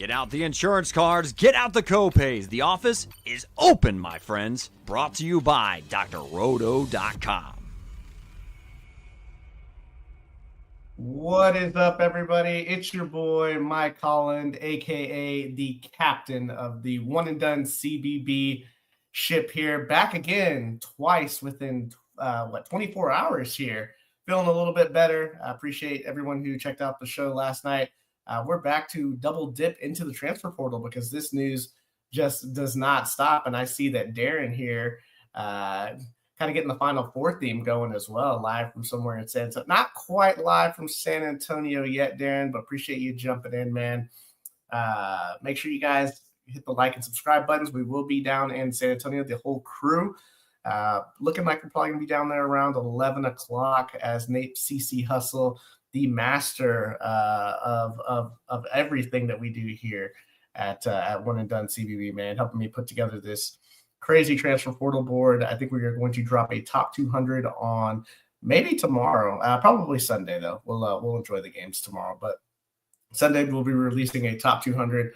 Get out the insurance cards, get out the copays. The office is open, my friends. Brought to you by drroto.com. What is up, everybody? It's your boy, Mike Holland, a.k.a. the captain of the one and done CBB ship here. Back again twice within, 24 hours here. Feeling a little bit better. I appreciate everyone who checked out the show last night. We're back to double dip into the transfer portal because this news just does not stop. And I see that Darren here kind of getting the Final Four theme going as well, live from somewhere in San Antonio. Not quite live from San Antonio yet, Darren, but appreciate you jumping in, man. Make sure you guys hit the like and subscribe buttons. We will be down in San Antonio, the whole crew. Looking like we're probably going to be down there around 11 o'clock as Nate CC Hustle, the master of everything that we do here at One and Done CBB, man, helping me put together this crazy transfer portal board. I think we are going to drop a top 200 on maybe tomorrow, probably Sunday though. We'll enjoy the games tomorrow, but Sunday we'll be releasing a top 200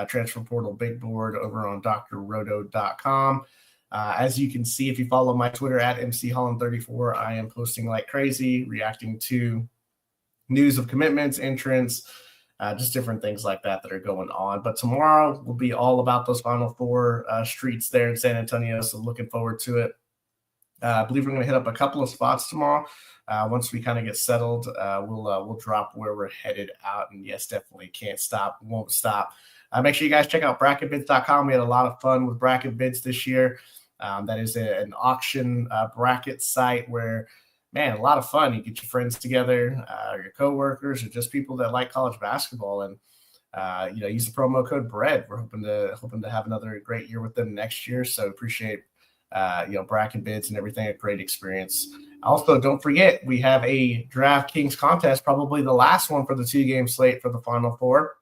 transfer portal big board over on drroto.com. As you can see, if you follow my Twitter at mcholland34, I am posting like crazy, reacting to news of commitments, entrants, just different things like that are going on. But tomorrow will be all about those Final Four streets there in San Antonio, so looking forward to it. I believe we're going to hit up a couple of spots tomorrow. Once we kind of get settled, we'll drop where we're headed out. And yes, definitely can't stop, won't stop. Make sure you guys check out bracketbids.com. We had a lot of fun with bracket bids this year. That is an auction bracket site where, man, a lot of fun. You get your friends together, your coworkers, or just people that like college basketball, and use the promo code BREAD. We're hoping to have another great year with them next year. So appreciate bracket bids and everything. A great experience. Also, don't forget we have a DraftKings contest, probably the last one for the 2-game slate for the Final Four.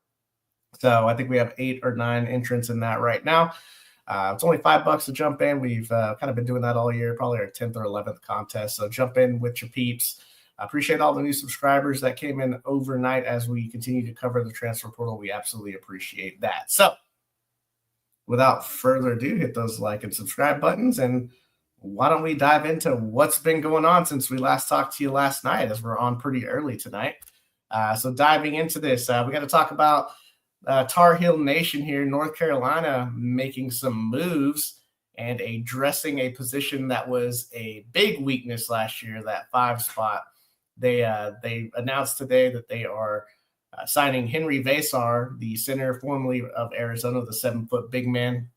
So I think we have 8 or 9 entrants in that right now. It's only $5 to jump in. We've kind of been doing that all year, probably our 10th or 11th contest. So jump in with your peeps. I appreciate all the new subscribers that came in overnight as we continue to cover the transfer portal. We absolutely appreciate that. So without further ado, hit those like and subscribe buttons. And why don't we dive into what's been going on since we last talked to you last night, as we're on pretty early tonight. So diving into this, we got to talk about Tar Heel Nation here, North Carolina making some moves and addressing a position that was a big weakness last year, that 5 spot. They announced today that they are signing Henry Vasar, the center formerly of Arizona, the 7-foot big man,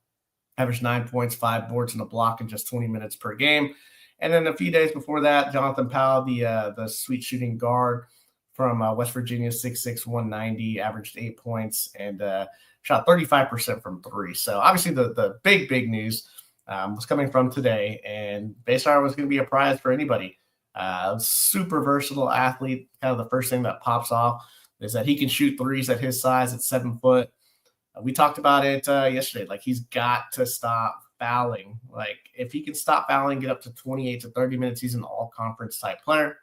averaged 9 points, 5 boards, and a block in just 20 minutes per game. And then a few days before that, Jonathan Powell, the sweet shooting guard from West Virginia, 6'6", 190, averaged 8 points and shot 35% from 3. So obviously the big news was coming from today, and Vasar was going to be a prize for anybody. Super versatile athlete. Kind of the first thing that pops off is that he can shoot threes at his size at 7 foot. We talked about it yesterday. Like, he's got to stop fouling. Like, if he can stop fouling, get up to 28 to 30 minutes, he's an all-conference type player.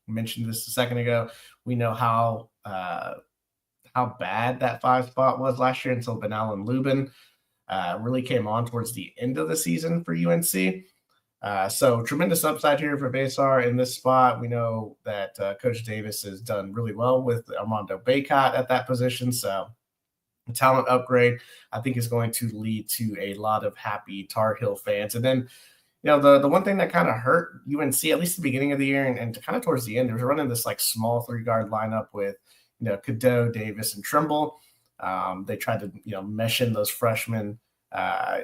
I mentioned this a second ago. We know how bad that 5 spot was last year until Ben-Allen Lubin really came on towards the end of the season for UNC. So tremendous upside here for Vasar in this spot. We know that Coach Davis has done really well with Armando Bacot at that position. So the talent upgrade, I think, is going to lead to a lot of happy Tar Heel fans. And then, the one thing that kind of hurt UNC, at least the beginning of the year and kind of towards the end, they were running this like small 3-guard lineup with, Cadeau, Davis, and Trimble. They tried to, mesh in those freshmen to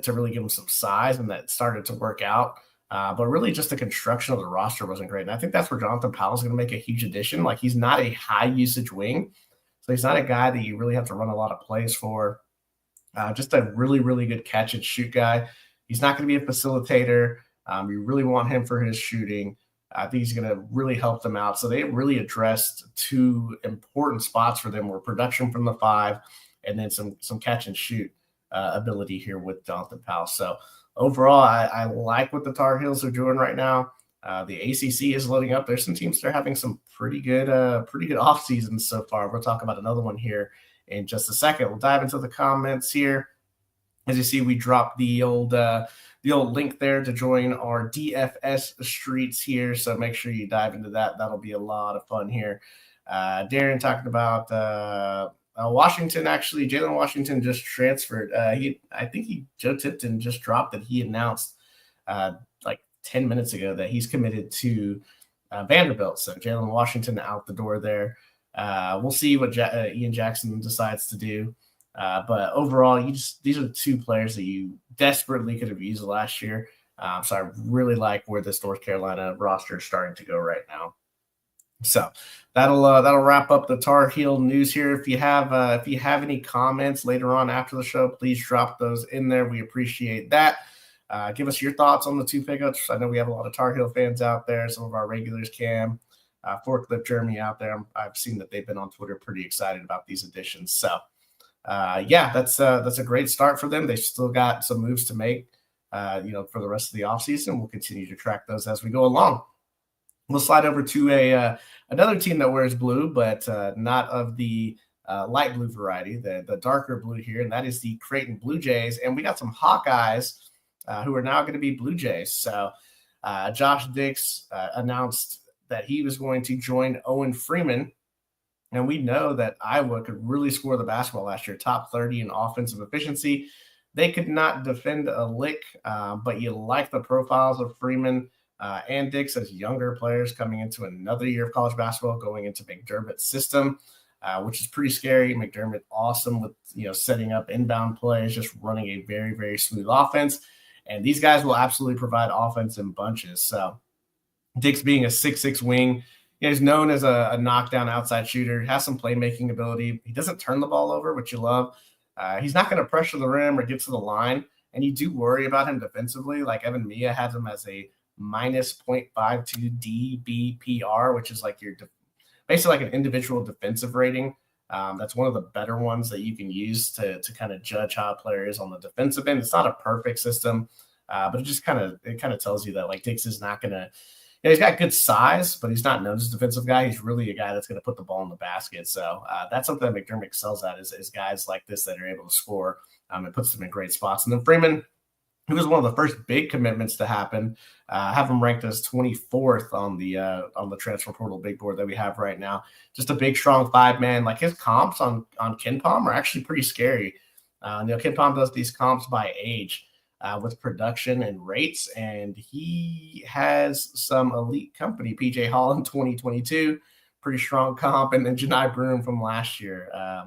really give them some size, and that started to work out. But really just the construction of the roster wasn't great. And I think that's where Jonathan Powell is going to make a huge addition. Like, he's not a high usage wing, so he's not a guy that you really have to run a lot of plays for. Just a really, really good catch and shoot guy. He's not going to be a facilitator. You really want him for his shooting. I think he's going to really help them out. So they really addressed 2 important spots for them, were production from the 5 and then some catch and shoot ability here with Jonathan Powell. So overall, I like what the Tar Heels are doing right now. The ACC is loading up. There's some teams that are having some pretty good off seasons so far. We'll talk about another one here in just a second. We'll dive into the comments here. As you see, we dropped the old link there to join our DFS streets here. So make sure you dive into that. That'll be a lot of fun here. Darren talking about Washington. Actually, Jalen Washington just transferred. Joe Tipton just dropped that he announced like 10 minutes ago that he's committed to Vanderbilt. So Jalen Washington out the door there. We'll see what Ian Jackson decides to do. But overall, these are the two players that you desperately could have used last year. So I really like where this North Carolina roster is starting to go right now. So that'll wrap up the Tar Heel news here. If you have any comments later on after the show, please drop those in there. We appreciate that. Give us your thoughts on the two pickups. I know we have a lot of Tar Heel fans out there. Some of our regulars, Cam, Forklift Jeremy out there. I've seen that they've been on Twitter pretty excited about these additions. So. That's a great start for them. They've still got some moves to make, for the rest of the offseason. We'll continue to track those as we go along. We'll slide over to another team that wears blue, but not of the light blue variety, the darker blue here, and that is the Creighton Blue Jays. And we got some Hawkeyes who are now going to be Blue Jays. So Josh Dix announced that he was going to join Owen Freeman. And we know that Iowa could really score the basketball last year, top 30 in offensive efficiency. They could not defend a lick, but you like the profiles of Freeman and Dix as younger players coming into another year of college basketball, going into McDermott's system, which is pretty scary. McDermott, awesome with setting up inbound plays, just running a very, very smooth offense. And these guys will absolutely provide offense in bunches. So Dix being a 6'6" wing, he's known as a knockdown outside shooter, has some playmaking ability. He doesn't turn the ball over, which you love. He's not going to pressure the rim or get to the line, and you do worry about him defensively. Like Evan Mia has him as a minus 0.52 DBPR, which is like basically like an individual defensive rating. That's one of the better ones that you can use to kind of judge how a player is on the defensive end. It's not a perfect system, but it just kind of tells you that like Dix is not going to. He's got good size, but he's not known as a defensive guy. He's really a guy that's going to put the ball in the basket. So that's something that McDermott excels at is guys like this that are able to score. It puts them in great spots. And then Freeman, who was one of the first big commitments to happen, have him ranked as 24th on the transfer portal big board that we have right now. Just a big, strong 5-man. Like his comps on KenPom are actually pretty scary. KenPom does these comps by age. With production and rates, and he has some elite company. PJ Hall in 2022, pretty strong comp, and then Janai Broom from last year. I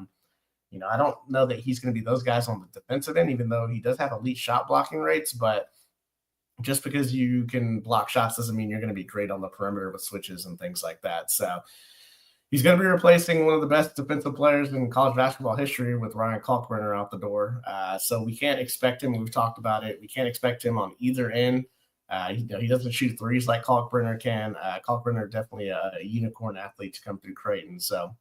don't know that he's going to be those guys on the defensive end, even though he does have elite shot blocking rates. But just because you can block shots doesn't mean you're going to be great on the perimeter with switches and things like that. So he's going to be replacing one of the best defensive players in college basketball history with Ryan Kalkbrenner out the door. So we can't expect him. We've talked about it. We can't expect him on either end. He doesn't shoot threes like Kalkbrenner can. Kalkbrenner definitely a unicorn athlete to come through Creighton. So,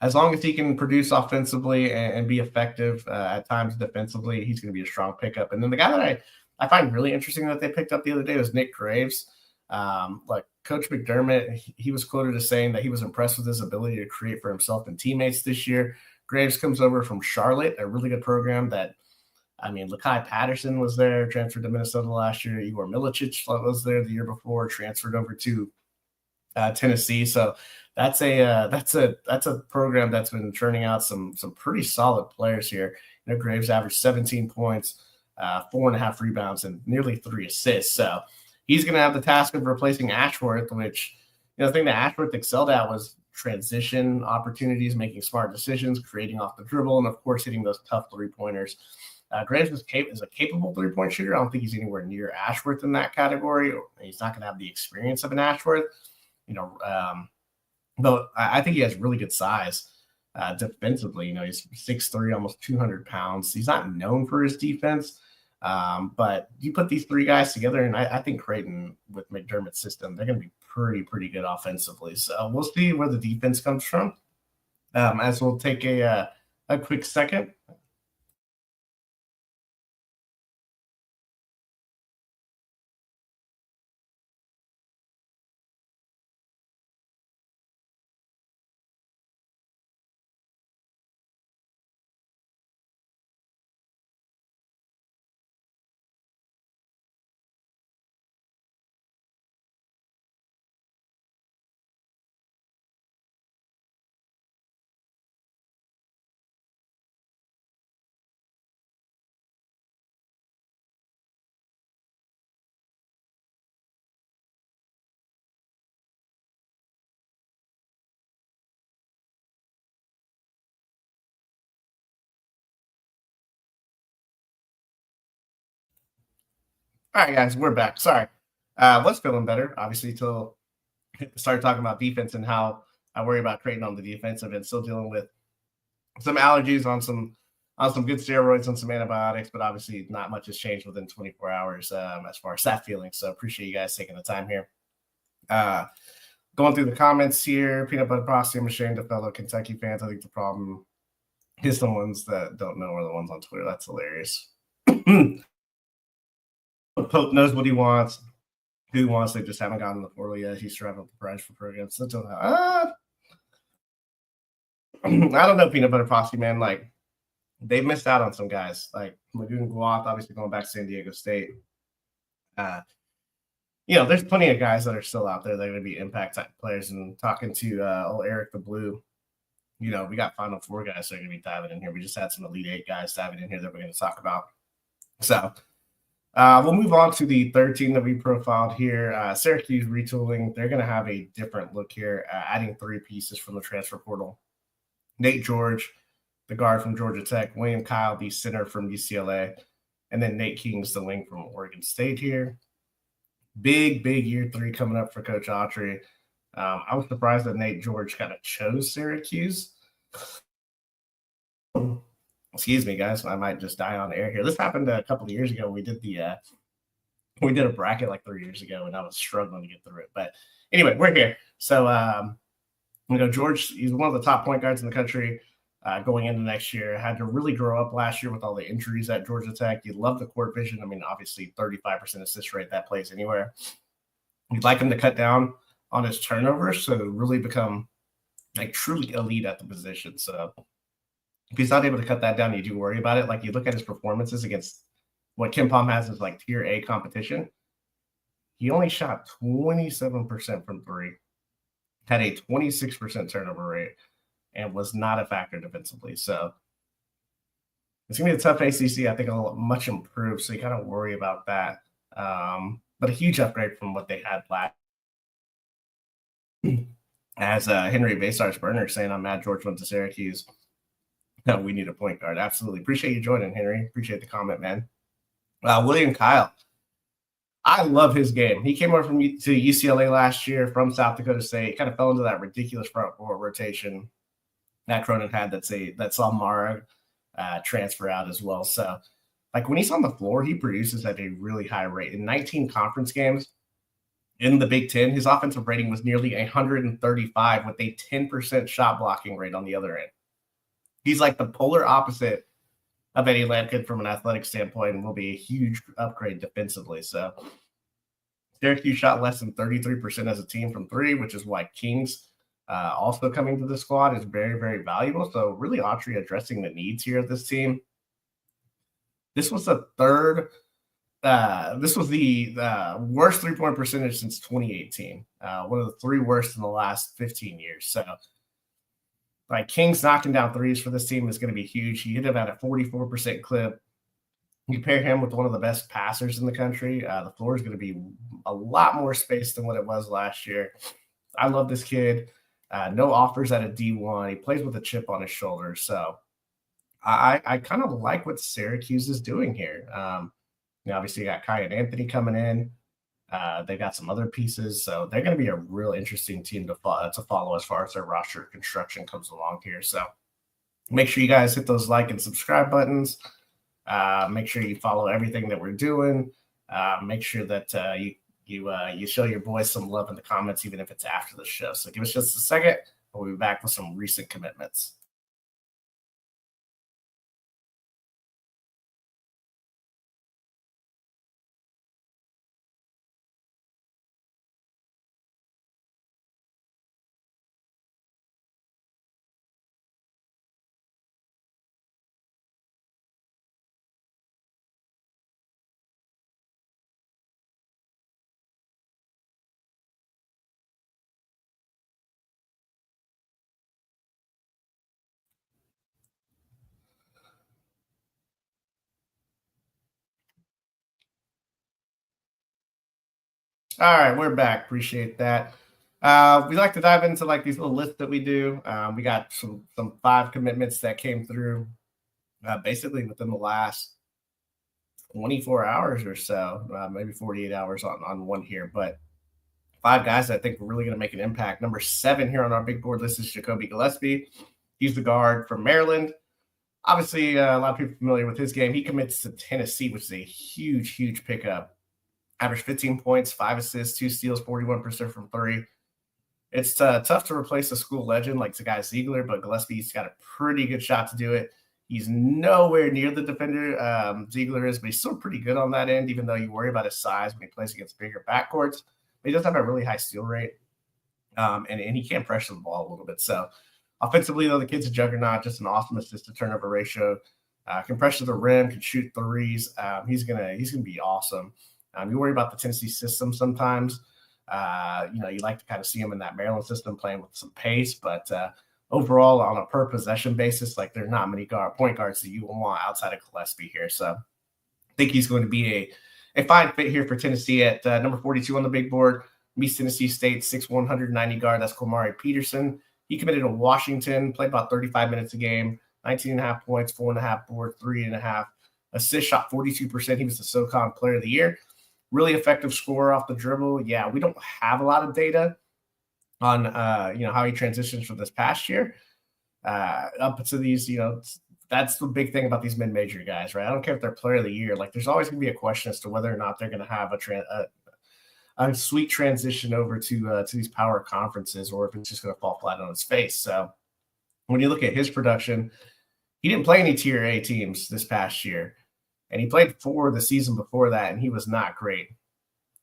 as long as he can produce offensively and be effective at times defensively, he's going to be a strong pickup. And then the guy that I find really interesting that they picked up the other day was Nick Graves. Like Coach McDermott, he was quoted as saying that he was impressed with his ability to create for himself and teammates this year. Graves comes over from Charlotte, a really good program Lakai Patterson was there, transferred to Minnesota last year. Igor Milicic was there the year before, transferred over to Tennessee. So that's a program that's been churning out some pretty solid players here. Graves averaged 17 points, 4.5 rebounds, and nearly 3 assists. So he's going to have the task of replacing Ashworth, which, the thing that Ashworth excelled at was transition opportunities, making smart decisions, creating off the dribble, and, of course, hitting those tough three-pointers. Graves is a capable three-point shooter. I don't think he's anywhere near Ashworth in that category. He's not going to have the experience of an Ashworth, but I think he has really good size defensively. He's 6'3", almost 200 pounds. He's not known for his defense. But you put these three guys together, and I think Creighton, with McDermott's system, they're going to be pretty good offensively. So we'll see where the defense comes from. As we'll take a quick second. All right, guys, we're back. Sorry. Was feeling better, obviously, till started talking about defense and how I worry about Creighton on the defensive and still dealing with some allergies on some good steroids and some antibiotics, but obviously not much has changed within 24 hours as far as that feeling. So appreciate you guys taking the time here. Going through the comments here, Peanut Butter Frosty, I'm ashamed of fellow Kentucky fans. I think the problem is the ones that don't know are the ones on Twitter. That's hilarious. Pope knows what he wants. Who wants? They just haven't gotten the portal yet. He's driving up the price for programs. So I don't know, Peanut Butter Frosty, man. Like, they missed out on some guys. Like Lagoon Guath, obviously going back to San Diego State. There's plenty of guys that are still out there that are going to be impact type players. And talking to old Eric the Blue, we got Final Four guys that are going to be diving in here. We just had some Elite Eight guys diving in here that we're going to talk about. So we'll move on to the third team that we profiled here. Syracuse retooling. They're going to have a different look here, adding 3 pieces from the transfer portal. Nate George, the guard from Georgia Tech. William Kyle, the center from UCLA. And then Nate King's the wing from Oregon State here. Big year 3 coming up for Coach Autry. I was surprised that Nate George kind of chose Syracuse. Excuse me, guys. I might just die on air here. This happened a couple of years ago. We did a bracket like 3 years ago, and I was struggling to get through it. But anyway, we're here. So, George, he's one of the top point guards in the country going into next year. Had to really grow up last year with all the injuries at Georgia Tech. You love the court vision. I mean, obviously, 35% assist rate, that plays anywhere. You'd like him to cut down on his turnovers to really become like truly elite at the position. So if he's not able to cut that down, you do worry about it. Like you look at his performances against what Kim Pom has is like tier A competition. He only shot 27% from 3, had a 26% turnover rate, and was not a factor defensively. So it's going to be a tough ACC. I think much improved. So you kind of worry about that. But a huge upgrade from what they had last. As Henry Basar's burner saying, I'm mad George went to Syracuse. No, we need a point guard. Absolutely. Appreciate you joining, Henry. Appreciate the comment, man. William Kyle. I love his game. He came over to UCLA last year from South Dakota State. Kind of fell into that ridiculous front court rotation that Cronin had that saw Mara transfer out as well. So, like when he's on the floor, he produces at a really high rate. In 19 conference games in the Big Ten, his offensive rating was nearly 135 with a 10% shot blocking rate on the other end. He's like the polar opposite of Eddie Lampkin from an athletic standpoint and will be a huge upgrade defensively. So Syracuse shot less than 33% as a team from 3, which is why Kings also coming to the squad is very, very valuable. So really Autry addressing the needs here of this team. This was the third. This was the worst 3-point percentage since 2018. One of the 3 worst in the last 15 years. So like Kings knocking down threes for this team is going to be huge. He hit him at a 44% clip. You pair him with one of the best passers in the country. The floor is going to be a lot more space than what it was last year. I love this kid. No offers at a D1. He plays with a chip on his shoulder. So I kind of like what Syracuse is doing here. Obviously, you got Kai and Anthony coming in. They got some other pieces. So they're going to be a real interesting team to follow as far as their roster construction comes along here. So make sure you guys hit those like and subscribe buttons. Make sure you follow everything that we're doing. Make sure that you show your boys some love in the comments, even if it's after the show. So give us just a second. We'll be back with some recent commitments. All right, we're back. Appreciate that. We like to dive into like these little lists that we do. We got some 5 commitments that came through basically within the last 24 hours or so, maybe 48 hours on one here. But 5 guys that I think are really going to make an impact. Number 7 here on our big board list is Jacoby Gillespie. He's the guard from Maryland. Obviously, a lot of people familiar with his game. He commits to Tennessee, which is a huge, huge pickup. Averaged 15 points, 5 assists, 2 steals, 41% from 3. It's tough to replace a school legend like the guy Ziegler, but Gillespie's got a pretty good shot to do it. He's nowhere near the defender Ziegler is, but he's still pretty good on that end, even though you worry about his size when he plays against bigger backcourts. But he does have a really high steal rate, and he can pressure the ball a little bit. So offensively, though, the kid's a juggernaut, just an awesome assist-to-turnover ratio. Can pressure the rim, can shoot threes. He's gonna be awesome. You worry about the Tennessee system sometimes. You like to kind of see him in that Maryland system playing with some pace, but overall, on a per possession basis, like there's not many point guards that you want outside of Gillespie here. So I think he's going to be a fine fit here for Tennessee at number 42 on the big board. Meets Tennessee State 6'1", 190 guard. That's Kwamari Peterson. He committed to Washington, played about 35 minutes a game, 19.5 points, 4.5 boards, 3.5 assists, shot 42%. He was the SoCon Player of the Year. Really effective scorer off the dribble. Yeah, we don't have a lot of data on how he transitions from this past year up to these. That's the big thing about these mid-major guys, right? I don't care if they're Player of the Year. Like, there's always going to be a question as to whether or not they're going to have a sweet transition over to these power conferences, or if it's just going to fall flat on its face. So when you look at his production, he didn't play any Tier A teams this past year. And he played 4 the season before that, and he was not great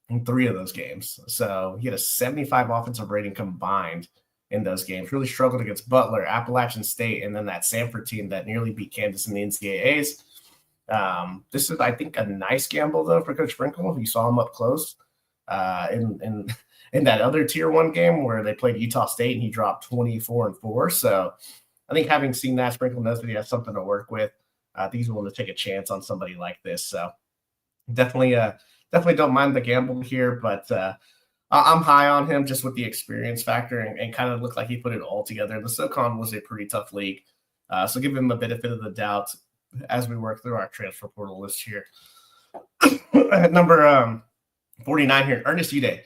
in 3 of those games. So he had a 75 offensive rating combined in those games. Really struggled against Butler, Appalachian State, and then that Sanford team that nearly beat Kansas in the NCAAs. This is, I think, a nice gamble, though, for Coach Sprinkle. You saw him up close in that other Tier 1 game where they played Utah State, and he dropped 24-4. So I think having seen that, Sprinkle knows that he has something to work with. I think he's willing to take a chance on somebody like this. So definitely don't mind the gamble here, but I'm high on him just with the experience factor and kind of looked like he put it all together. The SoCon was a pretty tough league. So give him a benefit of the doubt as we work through our transfer portal list here. At number 49 here, Ernest Udeh.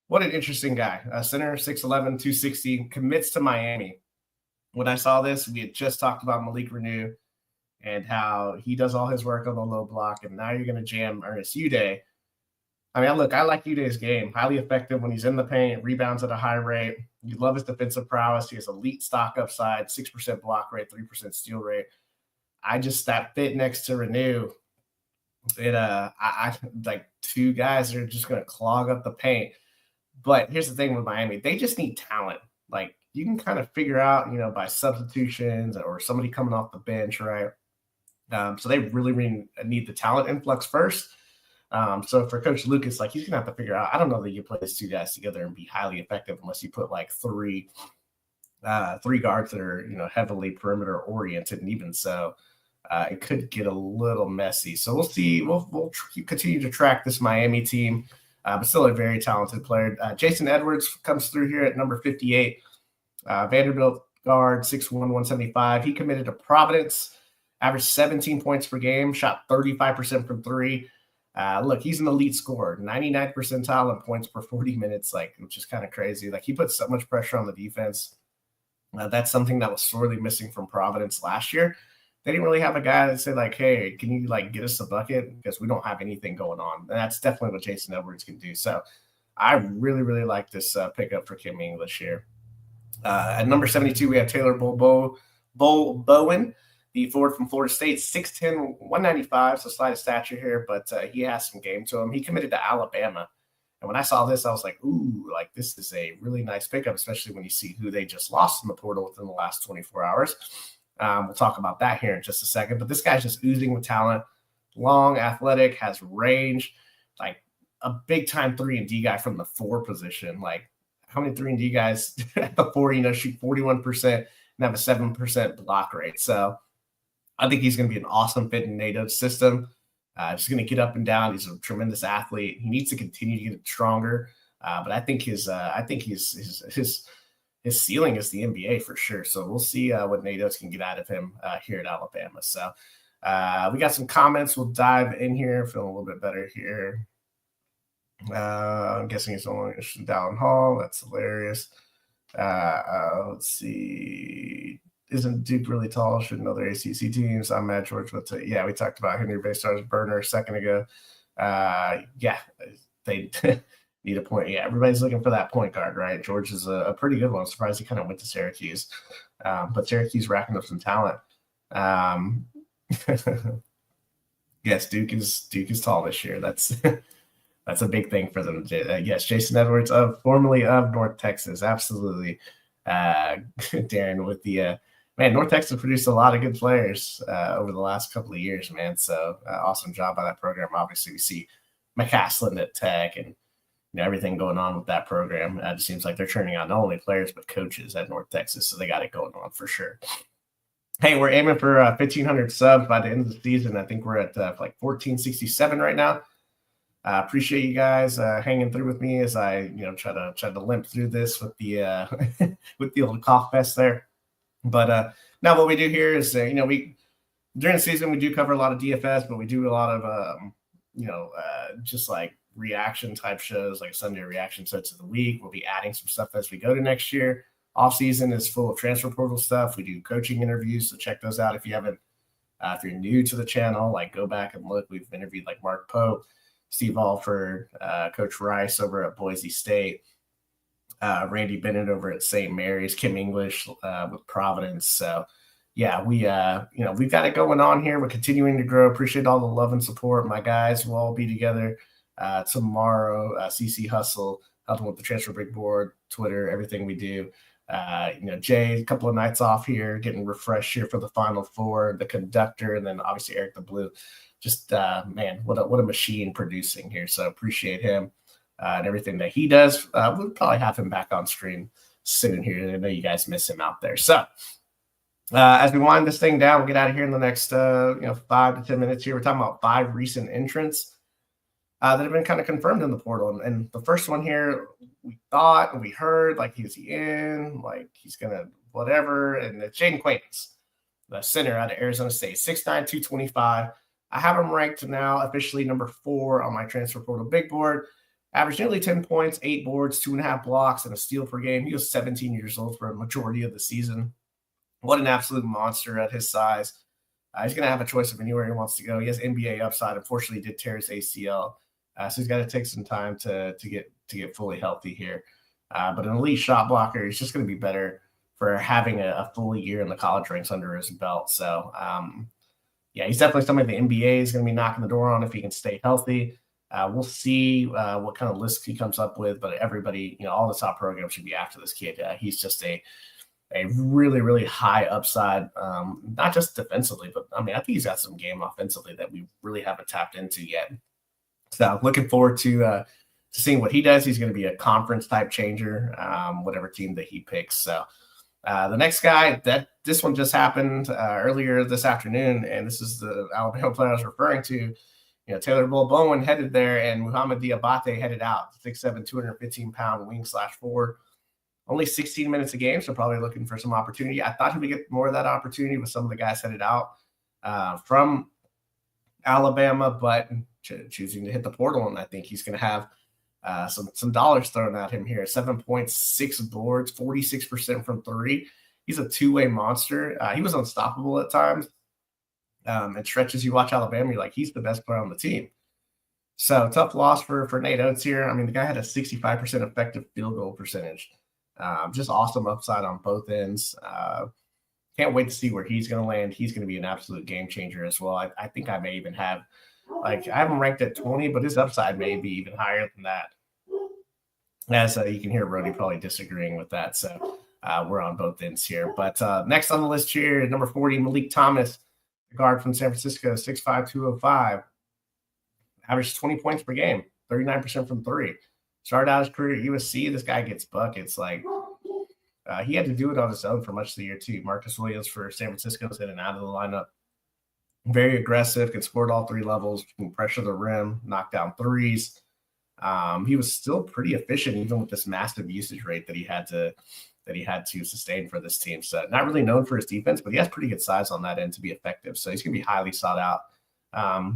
What an interesting guy. Center, 6'11", 260, commits to Miami. When I saw this, we had just talked about Malik Renew and how he does all his work on the low block, and now you're going to jam Ernest Udeh. I mean, look, I like Udeh's game. Highly effective when he's in the paint, rebounds at a high rate. You love his defensive prowess. He has elite stock upside, 6% block rate, 3% steal rate. That fit next to Renew, I like 2 guys that are just going to clog up the paint. But here's the thing with Miami. They just need talent. Like, you can kind of figure out, by substitutions or somebody coming off the bench, right? So they really need the talent influx first. So for Coach Lucas, like, he's going to have to figure out, I don't know that you play these 2 guys together and be highly effective unless you put like 3 guards that are, heavily perimeter oriented. And even so, it could get a little messy. So we'll see. We'll continue to track this Miami team, but still a very talented player. Jason Edwards comes through here at number 58. Vanderbilt guard, 6'1", 175. He committed to Providence, averaged 17 points per game, shot 35% from 3. Look, he's an elite scorer, 99th percentile in points per 40 minutes, which is kind of crazy. Like, he puts so much pressure on the defense. That's something that was sorely missing from Providence last year. They didn't really have a guy that said, like, hey, can you, get us a bucket? Because we don't have anything going on. And that's definitely what Jason Edwards can do. So I really, really like this pickup for Kim English here. At number 72, we have Taylor Bowen, the forward from Florida State, 6'10", 195, so slight of stature here, but he has some game to him. He committed to Alabama. And when I saw this, I was like, ooh, this is a really nice pickup, especially when you see who they just lost in the portal within the last 24 hours. We'll talk about that here in just a second. But this guy's just oozing with talent, long, athletic, has range, a big-time 3-and-D guy from the 4 position. How many 3-and-D guys at the 4, shoot 41% and have a 7% block rate? So I think he's going to be an awesome fit in NATO's system. Just going to get up and down. He's a tremendous athlete. He needs to continue to get stronger. But I think his ceiling is the NBA for sure. So we'll see what NATO's can get out of him here at Alabama. So We got some comments. We'll dive in here. Feeling a little bit better here. I'm guessing it's only Dallin Hall. That's hilarious. Let's see. Isn't Duke really tall? Should know their ACC teams. I'm mad George. But yeah, we talked about Henry Baystar's burner a second ago. Yeah, they need a point. Yeah, everybody's looking for that point guard, right? George is a pretty good one. I'm surprised he kind of went to Syracuse. But Syracuse racking up some talent. Yes, Duke is tall this year. That's that's a big thing for them. Yes, Jason Edwards, formerly of North Texas, absolutely. Darren with the man, North Texas produced a lot of good players over the last couple of years, man. So awesome job by that program. Obviously, we see McCaslin at Tech and everything going on with that program. It seems like they're turning out not only players but coaches at North Texas, so they got it going on for sure. Hey, we're aiming for 1,500 subs by the end of the season. I think we're at like 1,467 right now. Appreciate you guys hanging through with me as I try to limp through this with the with the old cough fest there. But now what we do here is we during the season we do cover a lot of DFS, but we do a lot of just like reaction type shows, like Sunday reaction sets of the week. We'll be adding some stuff as we go to next year. Off season is full of transfer portal stuff. We do coaching interviews, so check those out if you haven't. If you're new to the channel, like go back and look. We've interviewed like Mark Pope, Steve Alford, Coach Rice over at Boise State, Randy Bennett over at St. Mary's, Kim English with Providence. So yeah, we've got it going on here. We're continuing to grow. Appreciate all the love and support. My guys will all be together tomorrow. CC Hustle, helping with the transfer big board, Twitter, everything we do. Jay, a couple of nights off here, getting refreshed here for the Final Four, the conductor, and then obviously Eric the Blue. Just man, what a machine producing here. So appreciate him and everything that he does. We'll probably have him back on stream soon here. I know you guys miss him out there. So as we wind this thing down, we'll get out of here in the next 5 to 10 minutes here. We're talking about 5 recent entrants that have been kind of confirmed in the portal. And the first one here, we thought and we heard like he's in, like he's gonna whatever, and it's Jaden Quaintance, the center out of Arizona State, 6'9", 225. I have him ranked now officially number 4 on my transfer portal big board. Averaged nearly 10 points, 8 boards, 2.5 blocks, and a steal per game. He was 17 years old for a majority of the season. What an absolute monster at his size. He's going to have a choice of anywhere he wants to go. He has NBA upside. Unfortunately, he did tear his ACL. So he's got to take some time to get fully healthy here. But an elite shot blocker, he's just going to be better for having a full year in the college ranks under his belt. So, yeah, he's definitely somebody the NBA is going to be knocking the door on if he can stay healthy. We'll see what kind of list he comes up with, but everybody, all the top programs should be after this kid. He's just a really, really high upside, not just defensively, but I think he's got some game offensively that we really haven't tapped into yet. So looking forward to seeing what he does. He's going to be a conference type changer, whatever team that he picks. So the next guy, this one just happened earlier this afternoon, and this is the Alabama player I was referring to. Taylor Bull-Bowen headed there, and Muhammad Diabate headed out. 6'7", 215-pound wing/forward. Only 16 minutes a game, so probably looking for some opportunity. I thought he would get more of that opportunity with some of the guys headed out from Alabama, but choosing to hit the portal, and I think he's going to have some dollars thrown at him here. 7 points, 6 boards, 46% from 3. He's a two-way monster. He was unstoppable at times. And stretches you watch Alabama, you're like, he's the best player on the team. So tough loss for Nate Oates here. The guy had a 65% effective field goal percentage. Just awesome upside on both ends. Can't wait to see where he's going to land. He's going to be an absolute game changer as well. I think I may even have, I have him ranked at 20, but his upside may be even higher than that. As you can hear Rody probably disagreeing with that. So we're on both ends here. But next on the list here, number 40, Malik Thomas, guard from San Francisco, 6'5", 205. Averaged 20 points per game, 39% from 3. Started out his career at USC. This guy gets buckets. He had to do it on his own for much of the year, too. Marcus Williams for San Francisco is in and out of the lineup. Very aggressive, can score at all 3 levels, can pressure the rim, knock down threes. He was still pretty efficient, even with this massive usage rate that he had to that he had to sustain for this team. So not really known for his defense, but he has pretty good size on that end to be effective. So he's going to be highly sought out.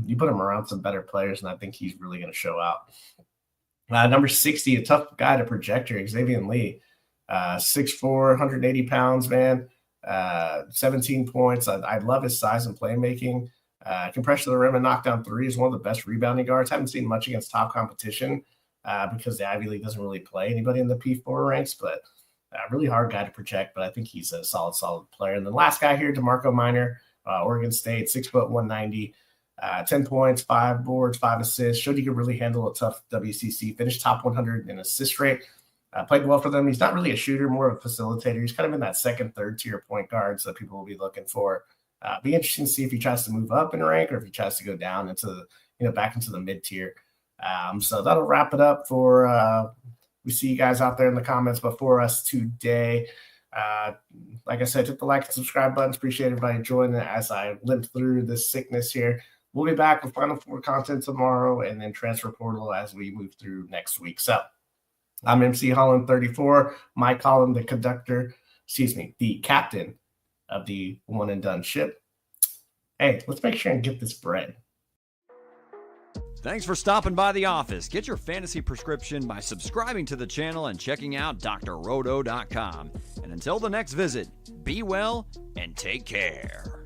You put him around some better players, and I think he's really going to show out. Number 60, a tough guy to project here, Xavier Lee. 6'4", 180 pounds, man. 17 points. I love his size and playmaking. Can pressure the rim and knock down threes. One of the best rebounding guards. Haven't seen much against top competition because the Ivy League doesn't really play anybody in the P4 ranks, but really hard guy to project, but I think he's a solid player. And the last guy here, DeMarco Minor, Oregon State, 6', 190, 10 points, 5 boards, 5 assists. Showed he could really handle a tough WCC. Finished top 100 in assist rate. Played well for them. He's not really a shooter, more of a facilitator. He's kind of in that second, third tier point guards that people will be looking for. Be interesting to see if he tries to move up in rank or if he tries to go down into back into the mid tier. So that'll wrap it up for we see you guys out there in the comments before us today. Like I said, hit the like and subscribe buttons. Appreciate everybody joining as I limp through this sickness here. We'll be back with Final Four content tomorrow and then transfer portal as we move through next week. So I'm MC Holland 34, Mike Holland, the captain of the one and done ship. Hey, let's make sure and get this bread. Thanks for stopping by the office. Get your fantasy prescription by subscribing to the channel and checking out drroto.com. And until the next visit, be well and take care.